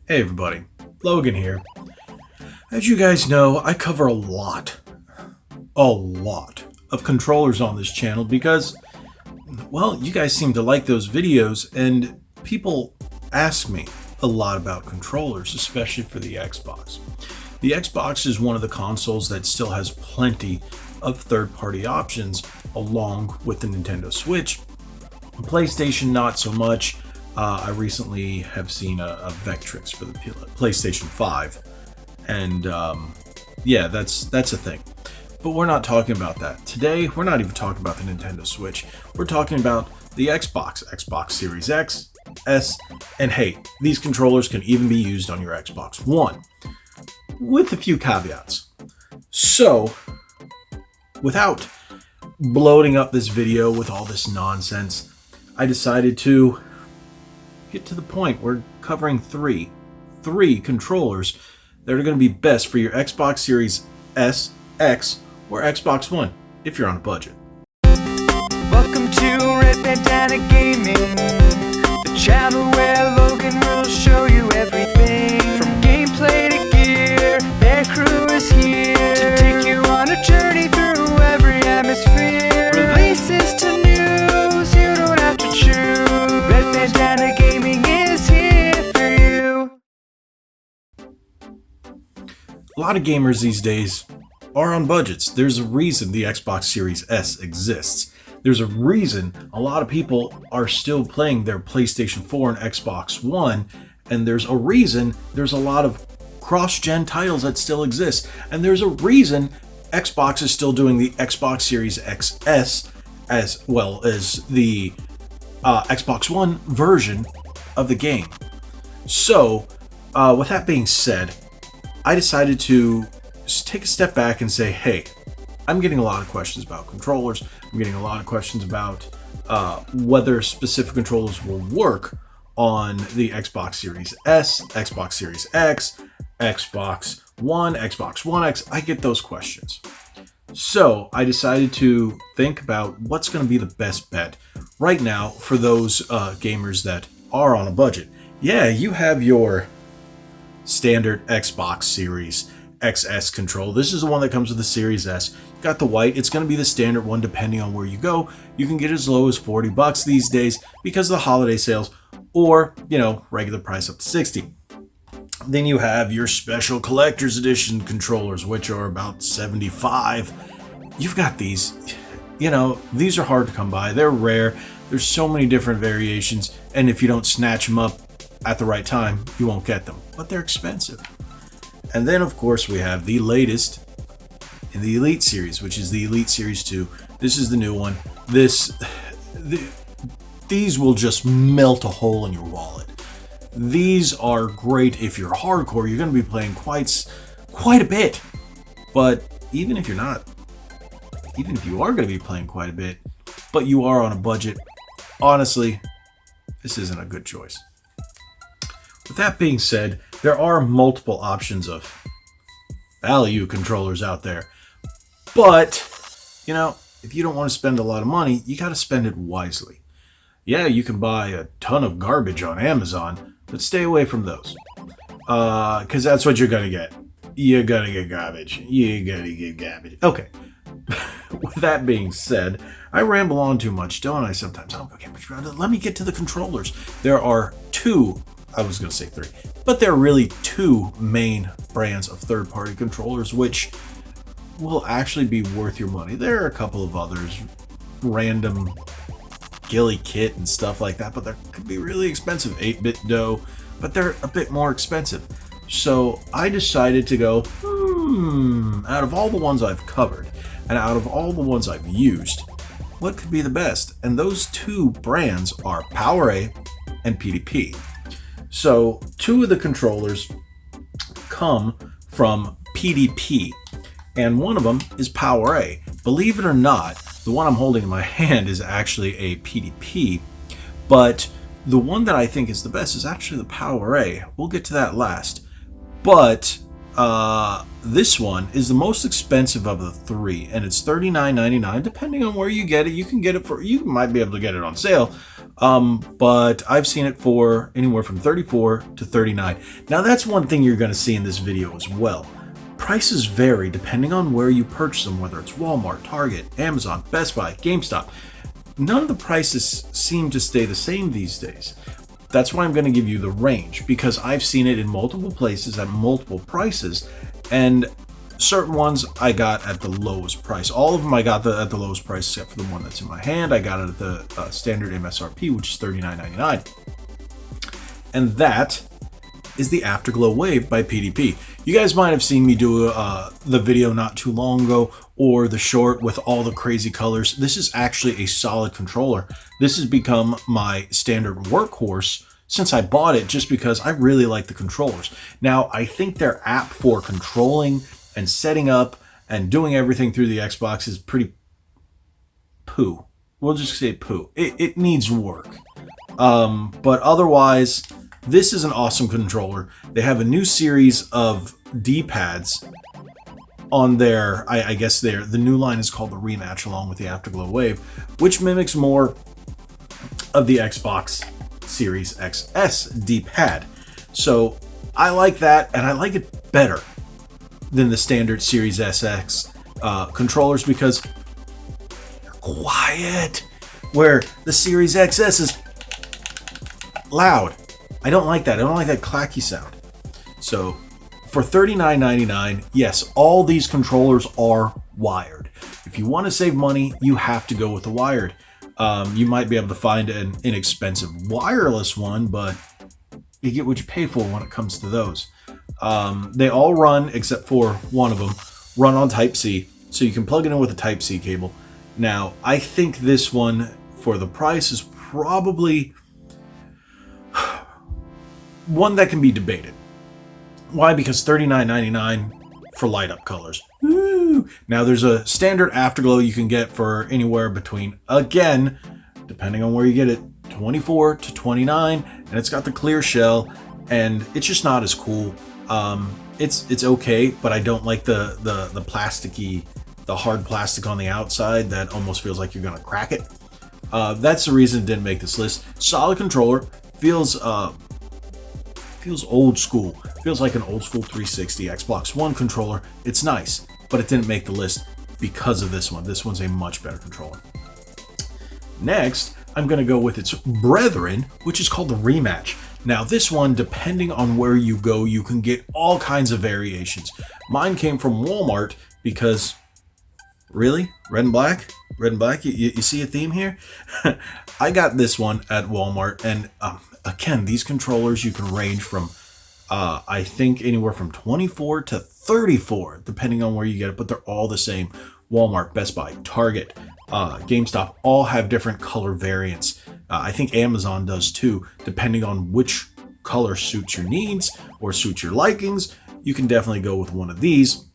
Hey everybody, Logan here. As you guys know, I cover a lot of controllers on this channel because, well, you guys seem to like those videos and people ask me a lot about controllers, especially for the Xbox. The Xbox is one of the consoles that still has plenty of third-party options along with the Nintendo Switch. PlayStation, not so much. I recently have seen a Vectrix for the PlayStation 5, and yeah, that's a thing. But we're not talking about that. Today, we're not even talking about the Nintendo Switch. We're talking about the Xbox Series X, S, and hey, these controllers can even be used on your Xbox One, with a few caveats. So, without bloating up this video with all this nonsense, I decided to get to the point. We're covering three controllers that are going to be best for your Xbox Series S, X, or Xbox One if you're on a budget. Welcome to Red Bandana Gaming, the channel where Logan will show you everything from gameplay to gear. Their crew is here to take you on a journey through every atmosphere. Releases to news, you don't have to choose. Red Bandana Gaming is here for you. A lot of gamers these days are on budgets. There's a reason the Xbox Series S exists. There's a reason a lot of people are still playing their PlayStation 4 and Xbox One, and there's a reason there's a lot of cross-gen titles that still exist, and there's a reason Xbox is still doing the Xbox Series XS as well as the Xbox One version of the game. So, with that being said, I decided to take a step back and say, hey, I'm getting a lot of questions about controllers. I'm getting a lot of questions about whether specific controllers will work on the Xbox Series S, Xbox Series X, Xbox One X. I get those questions. So I decided to think about what's going to be the best bet right now for those gamers that are on a budget. Yeah, you have your standard Xbox Series XS control. This is the one that comes with the Series S. Got the white. It's going to be the standard one depending on where you go. You can get as low as $40 these days because of the holiday sales, or, you know, regular price up to $60. Then you have your special collector's edition controllers, which are about $75. You've got these, you know, these are hard to come by. They're rare. There's so many different variations, and if you don't snatch them up at the right time, you won't get them. But they're expensive. And then, of course, we have the latest in the Elite Series, which is the Elite Series 2. This is the new one. These will just melt a hole in your wallet. These are great if you're hardcore. You're going to be playing quite a bit. But even if you're not, even if you are going to be playing quite a bit, but you are on a budget, honestly, this isn't a good choice. With that being said, there are multiple options of value controllers out there. But, you know, if you don't want to spend a lot of money, you got to spend it wisely. Yeah, you can buy a ton of garbage on Amazon, but stay away from those. Because that's what you're going to get. You're going to get garbage. You're going to get garbage. Okay. With that being said, I ramble on too much, don't I, sometimes? Okay, let me get to the controllers. There are I was going to say three, but there are really two main brands of third-party controllers, which will actually be worth your money. There are a couple of others, random GuliKit and stuff like that, but they could be really expensive. 8-bit dough, but they're a bit more expensive. So I decided to go, out of all the ones I've covered, and out of all the ones I've used, what could be the best? And those two brands are PowerA and PDP. So two of the controllers come from PDP, and one of them is PowerA. Believe it or not, the one I'm holding in my hand is actually a PDP, but the one that I think is the best is actually the PowerA. We'll get to that last. But this one is the most expensive of the three, and it's $39.99. Depending on where you get it, you can get it for, you might be able to get it on sale. But I've seen it for anywhere from $34 to $39. Now that's one thing you're going to see in this video as well. Prices vary depending on where you purchase them, whether it's Walmart, Target, Amazon, Best Buy, GameStop. None of the prices seem to stay the same these days. That's why I'm going to give you the range, because I've seen it in multiple places at multiple prices, and certain ones I got at the lowest price. All of them I got at the lowest price except for the one that's in my hand. I got it at the standard MSRP, which is $39.99. And that is the Afterglow Wave by PDP. You guys might have seen me do the video not too long ago, or the short with all the crazy colors. This is actually a solid controller. This has become my standard workhorse since I bought it, just because I really like the controllers. Now, I think their app for controlling and setting up and doing everything through the Xbox is pretty poo. We'll just say poo. It needs work. But otherwise, this is an awesome controller. They have a new series of D-pads on their, I guess the new line is called the Rematch, along with the Afterglow Wave, which mimics more of the Xbox Series XS D-pad. So I like that, and I like it better than the standard Series SX controllers, because they're quiet, where the Series XS is loud. I don't like that. I don't like that clacky sound. So for $39.99, yes, all these controllers are wired. If you want to save money, you have to go with the wired. You might be able to find an inexpensive wireless one, but you get what you pay for when it comes to those. They all run, except for one of them, run on Type-C, so you can plug it in with a Type-C cable. Now, I think this one, for the price, is probably one that can be debated. Why? Because $39.99 for light up colors. Woo! Now there's a standard Afterglow you can get for anywhere between, again, depending on where you get it, $24 to $29, and it's got the clear shell, and it's just not as cool. It's okay, but I don't like the plasticky, the hard plastic on the outside that almost feels like you're gonna crack it. That's the reason it didn't make this list. Solid controller, feels old school. Feels like an old school 360 Xbox One controller. It's nice, but it didn't make the list because of this one. This one's a much better controller. Next, I'm going to go with its brethren, which is called the Rematch. Now, this one, depending on where you go, you can get all kinds of variations. Mine came from Walmart because, really? Red and black? Red and black? You see a theme here? I got this one at Walmart, and again, these controllers, you can range from, I think, anywhere from $24 to $34, depending on where you get it, but they're all the same. Walmart, Best Buy, Target, GameStop, all have different color variants. I think Amazon does too, depending on which color suits your needs or suits your likings. You can definitely go with one of these,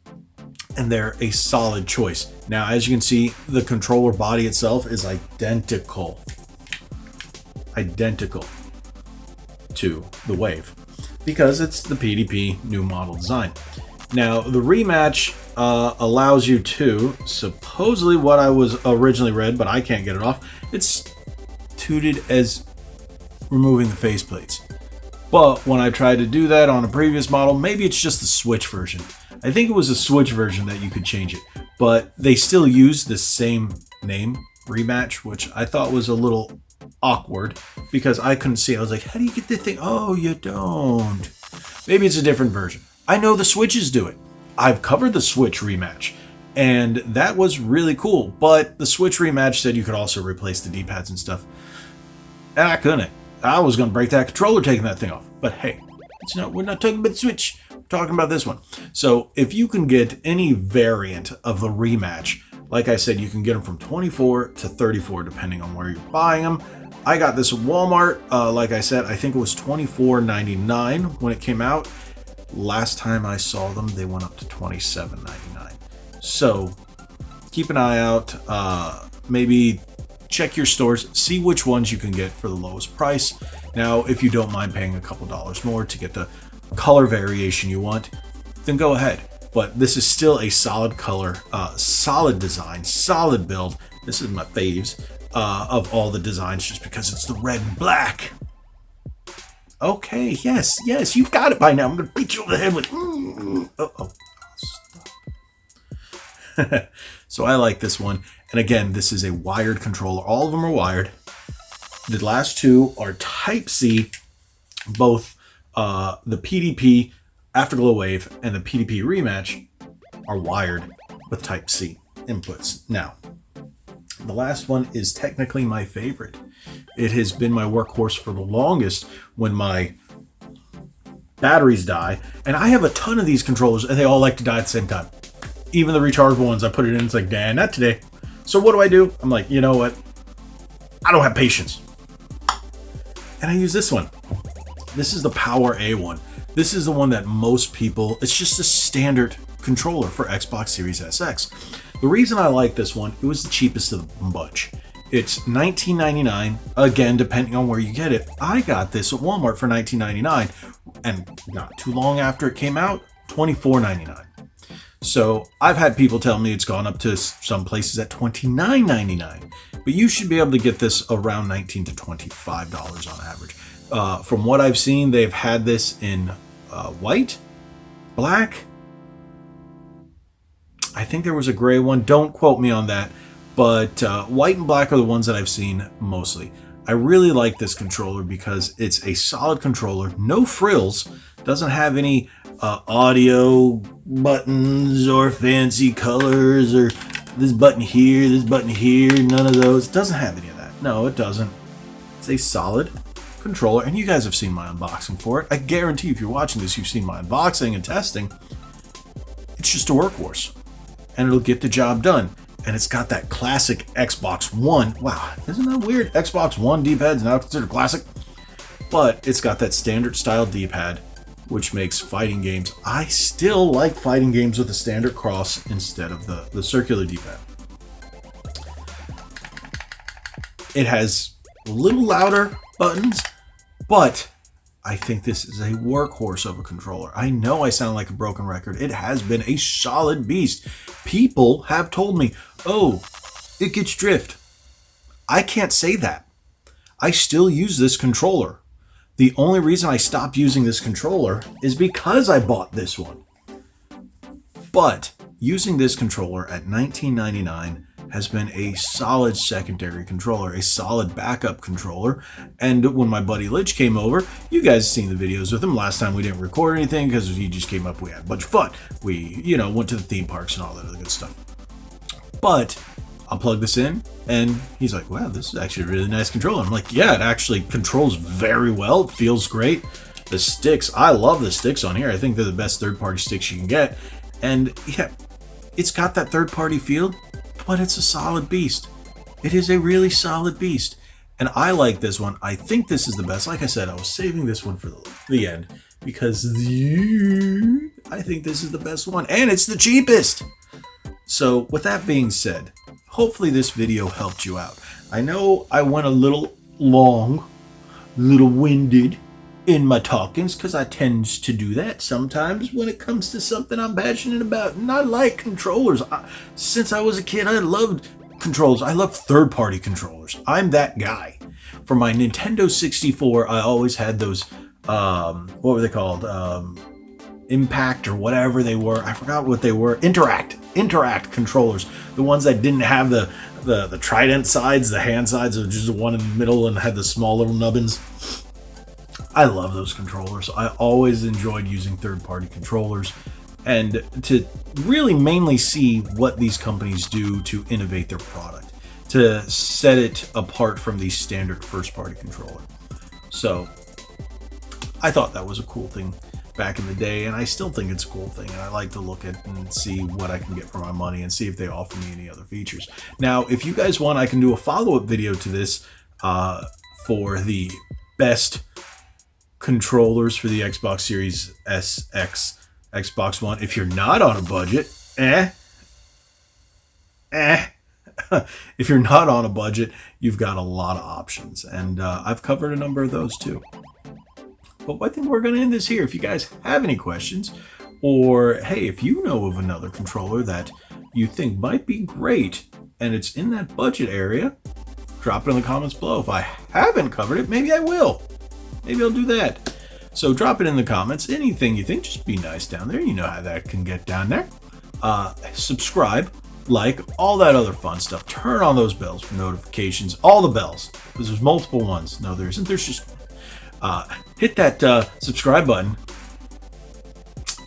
and they're a solid choice. Now, as you can see, the controller body itself is identical to the Wave, because it's the PDP new model design. Now, the Rematch allows you to, supposedly what I was originally read, but I can't get it off, it's touted as removing the faceplates. But when I tried to do that on a previous model, maybe it's just the Switch version. I think it was a Switch version that you could change it, but they still use the same name, Rematch, which I thought was a little awkward because I couldn't see. I was like, how do you get the thing? Oh, you don't. Maybe it's a different version. I know the Switches do it. I've covered the Switch Rematch, and that was really cool. But the Switch Rematch said you could also replace the D-pads and stuff. And I couldn't. I was going to break that controller taking that thing off. But hey, we're not talking about the Switch. We're talking about this one. So if you can get any variant of the Rematch, like I said, you can get them from $24 to $34 depending on where you're buying them. I got this at Walmart. Like I said, I think it was $24.99 when it came out. Last time I saw them, they went up to $27.99. So keep an eye out. Maybe check your stores, see which ones you can get for the lowest price. Now, if you don't mind paying a couple dollars more to get the color variation you want, then go ahead. But this is still a solid color, solid design, solid build. This is my faves of all the designs just because it's the red and black. Okay, yes, you've got it by now. I'm going to beat you over the head with... Uh-oh. Stop. So I like this one. And again, this is a wired controller. All of them are wired. The last two are Type-C. Both the PDP Afterglow Wave and the PDP Rematch are wired with Type-C inputs. Now, the last one is technically my favorite. It has been my workhorse for the longest when my batteries die. And I have a ton of these controllers and they all like to die at the same time. Even the rechargeable ones, I put it in, it's like, nah, not today. So what do? I'm like, you know what? I don't have patience. And I use this one. This is the Power A one. This is the one that most people, it's just a standard controller for Xbox Series SX. The reason I like this one, it was the cheapest of the bunch. It's $19.99, again, depending on where you get it. I got this at Walmart for $19.99, and not too long after it came out, $24.99. So I've had people tell me it's gone up to some places at $29.99, but you should be able to get this around $19 to $25 on average. From what I've seen, they've had this in white, black. I think there was a gray one. Don't quote me on that. But white and black are the ones that I've seen mostly. I really like this controller because it's a solid controller. No frills. Doesn't have any audio buttons or fancy colors or this button here, this button here. None of those. It doesn't have any of that. No, it doesn't. It's a solid controller. And you guys have seen my unboxing for it. I guarantee if you're watching this, you've seen my unboxing and testing. It's just a workhorse. And it'll get the job done. And it's got that classic Xbox One. Wow, isn't that weird? Xbox One D-pad is now considered classic. But it's got that standard style D-pad, which makes fighting games. I still like fighting games with a standard cross instead of the circular D-pad. It has a little louder buttons, but I think this is a workhorse of a controller. I know I sound like a broken record. It has been a solid beast. People have told me, oh, it gets drift. I can't say that. I still use this controller. The only reason I stopped using this controller is because I bought this one. But using this controller at $19.99 has been a solid secondary controller, a solid backup controller. And when my buddy Lich came over, you guys seen the videos with him. Last time we didn't record anything because he just came up, we had a bunch of fun. We, went to the theme parks and all that other good stuff. But I'll plug this in and he's like, wow, this is actually a really nice controller. I'm like, yeah, it actually controls very well. It feels great. The sticks, I love the sticks on here. I think they're the best third-party sticks you can get. And yeah, it's got that third-party feel, but it's a solid beast. It is a really solid beast. And I like this one. I think this is the best. Like I said, I was saving this one for the end because I think this is the best one and it's the cheapest. So with that being said, hopefully this video helped you out. I know I went a little long, little winded in my talkings because I tend to do that sometimes when it comes to something I'm passionate about. And I like controllers. Since I was a kid, I loved controllers. I love third-party controllers. I'm that guy. For my Nintendo 64, I always had those, what were they called? Impact or whatever they were. I forgot what they were. Interact controllers. The ones that didn't have the trident sides, the hand sides, of just the one in the middle and had the small little nubbins. I love those controllers. I always enjoyed using third-party controllers and to really mainly see what these companies do to innovate their product, to set it apart from the standard first-party controller. So I thought that was a cool thing back in the day, and I still think it's a cool thing, and I like to look at and see what I can get for my money and see if they offer me any other features. Now, if you guys want, I can do a follow-up video to this for the best controllers for the Xbox Series SX, Xbox One. If you're not on a budget, if you're not on a budget, you've got a lot of options, and I've covered a number of those too. But I think we're going to end this here. If you guys have any questions Or, hey, if you know of another controller that you think might be great and it's in that budget area, drop it in the comments below. If I haven't covered it, maybe I will. Maybe I'll do that. So drop it in the comments. Anything you think, just be nice down there. You know how that can get down there. Subscribe, like, all that other fun stuff. Turn on those bells for notifications. All the bells. Because there's multiple ones. No, there isn't. There's just hit that subscribe button.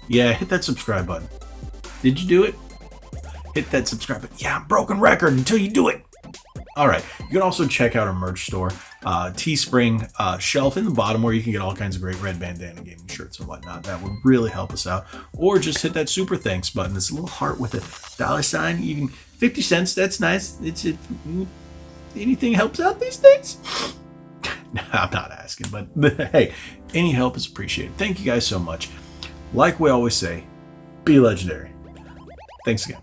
Yeah, hit that subscribe button. Did you do it? Hit that subscribe button. Yeah, broken record until you do it. All right. You can also check out our merch store, Teespring shelf in the bottom where you can get all kinds of great Red Bandana gaming shirts and whatnot. That would really help us out. Or just hit that super thanks button. It's a little heart with a dollar sign. Even 50 cents. That's nice. Anything helps out these days? No, I'm not asking, but hey, any help is appreciated. Thank you guys so much. Like we always say, be legendary. Thanks again.